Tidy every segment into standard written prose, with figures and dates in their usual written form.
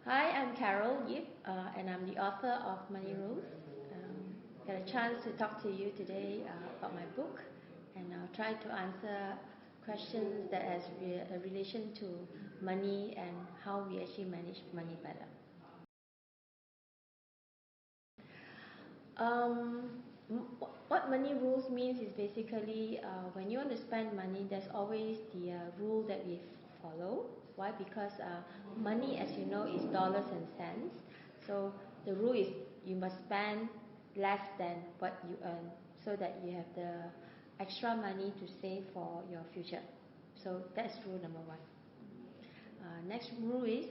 Hi, I'm Carol Yip, and I'm the author of Money Rules. Got a chance to talk to you today about my book, and I'll try to answer questions that has a relation to money and how we actually manage money better. What money rules means is basically when you want to spend money, there's always the rule that we follow. Why? Because money, as you know, is dollars and cents. So the rule is you must spend less than what you earn, so that you have the extra money to save for your future. So that's rule number one. Next rule is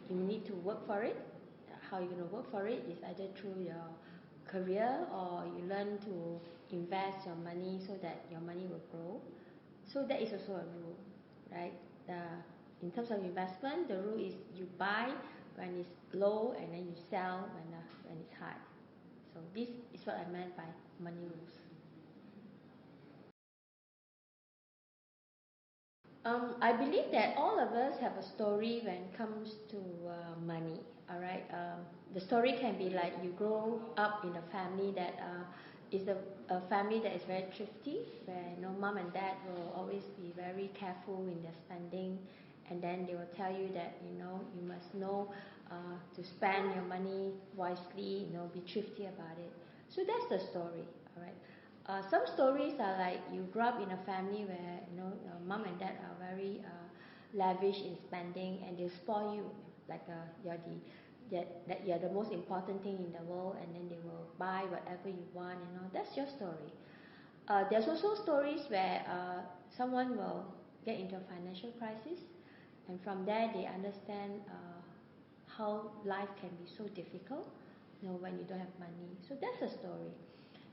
you need to work for it. How you're going to work for it is either through your career, or you learn to invest your money so that your money will grow. So that is also a rule, right? In terms of investment, the rule is you buy when it's low and then you sell when it's high. So this is what I meant by money rules. I believe that all of us have a story when it comes to money. All right. The story can be like you grow up in a family that is a family that is very thrifty, where mom and dad will always be very careful in their spending, and then they will tell you that you must know to spend your money wisely. Be thrifty about it. So that's the story. All right. Some stories are like you grew up in a family where your mom and dad are very lavish in spending, and they spoil you like you're the most important thing in the world, and then they will buy whatever you want. That's your story. There's also stories where someone will get into a financial crisis, and from there they understand how life can be so difficult when you don't have money. So that's a story.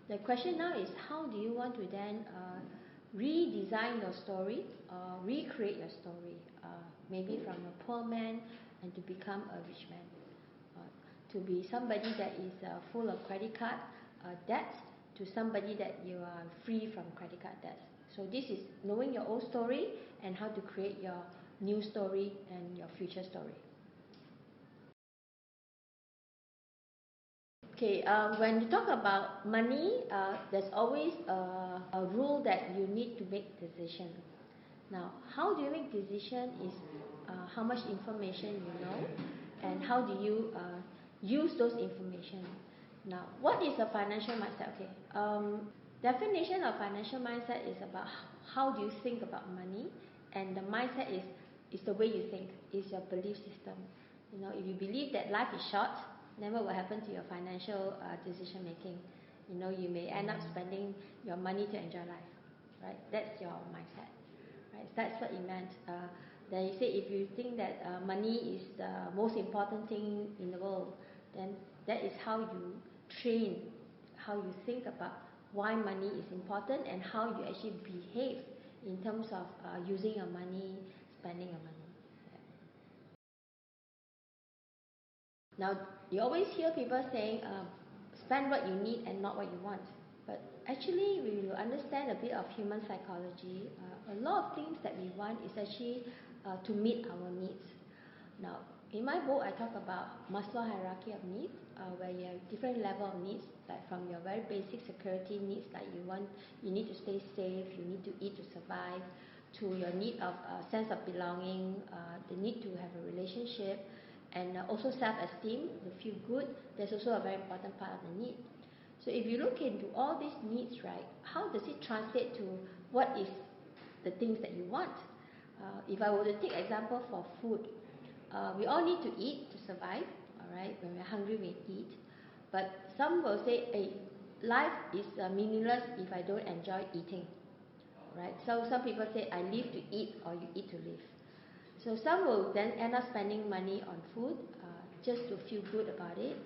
The question now is, how do you want to then redesign your story, or recreate your story, maybe from a poor man and to become a rich man, to be somebody that is full of credit card debts, to somebody that you are free from credit card debts. So this is knowing your old story and how to create your new story and your future story. Okay, when you talk about money, there's always a rule that you need to make decision. Now, how do you make decision is how much information you know, and how do you use those information. Now, what is a financial mindset? Okay, definition of financial mindset is about how do you think about money, and the mindset is the way you think, is your belief system. If you believe that life is short, then what will happen to your financial decision making? You may end up spending your money to enjoy life, right? That's your mindset, right? That's what it meant. Then you say if you think that money is the most important thing in the world, then that is how you train, how you think about why money is important, and how you actually behave in terms of using your money, spending your money. Now, you always hear people saying, spend what you need and not what you want. But actually, we will understand a bit of human psychology. A lot of things that we want is actually to meet our needs. Now, in my book, I talk about Maslow hierarchy of needs, where you have different level of needs, like from your very basic security needs, like you need to stay safe, you need to eat to survive, to your need of sense of belonging, the need to have a relationship, and also self-esteem, to feel good. That's also a very important part of the need. So if you look into all these needs, right, how does it translate to what is the things that you want? If I were to take example for food, we all need to eat to survive, all right? When we're hungry, we eat. But some will say, hey, life is meaningless if I don't enjoy eating, right? So some people say, I live to eat, or you eat to live. So some will then end up spending money on food just to feel good about it.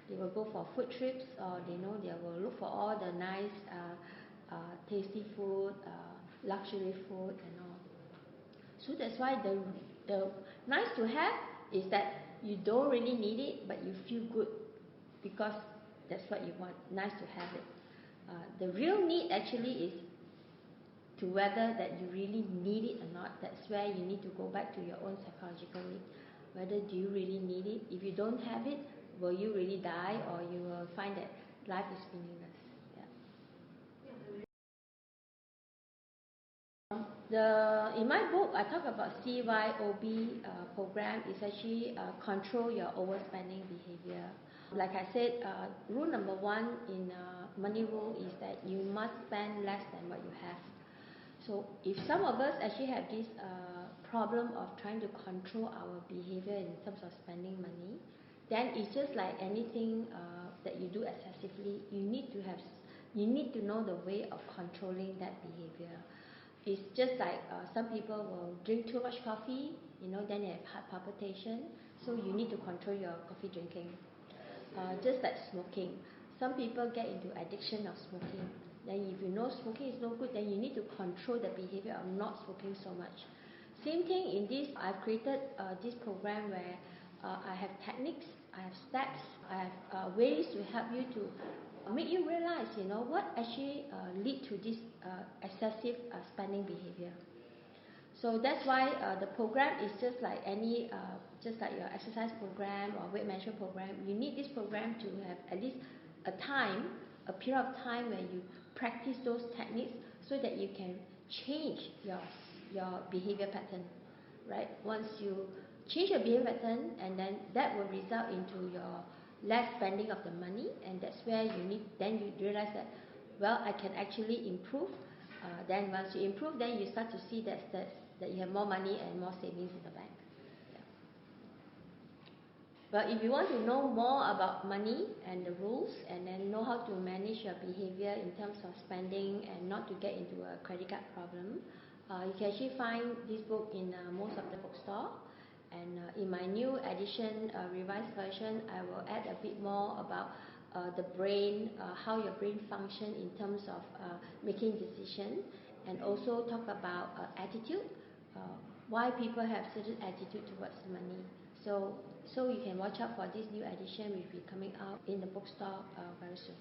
They will go for food trips, or they will look for all the nice, tasty food, luxury food, and all. So that's why the nice to have is that you don't really need it, but you feel good because that's what you want. Nice to have it. The real need actually is to whether that you really need it or not. That's where you need to go back to your own psychological need. whether do you really need it. If you don't have it, will you really die, or you will find that life is meaningless. In my book, I talk about CYOB program. Is actually control your overspending behavior. Like I said, rule number one in money rule is that you must spend less than what you have. So if some of us actually have this problem of trying to control our behavior in terms of spending money, then it's just like anything that you do excessively. You need to know the way of controlling that behavior. It's just like some people will drink too much coffee, then they have heart palpitation. So you need to control your coffee drinking. Just like smoking, some people get into addiction of smoking. Then if you know smoking is no good, then you need to control the behavior of not smoking so much. Same thing in this, I've created this program where I have techniques, I have steps, I have ways to help you to make you realize, what actually lead to this excessive spending behavior. So that's why the program is just like just like your exercise program or weight management program. You need this program to have at least a period of time where you practice those techniques so that you can change your behavior pattern, right? Once you change your behavior pattern, and then that will result into your less spending of the money, and that's where then you realize that, well, I can actually improve. Then once you improve, then you start to see that you have more money and more savings in the bank. Yeah. But if you want to know more about money and the rules, and then know how to manage your behavior in terms of spending and not to get into a credit card problem, you can actually find this book in most of the bookstore. And in my new edition, revised version, I will add a bit more about the brain, how your brain function in terms of making decisions, and also talk about attitude, why people have certain attitude towards money. So you can watch out for this new edition, which will be coming out in the bookstore very soon.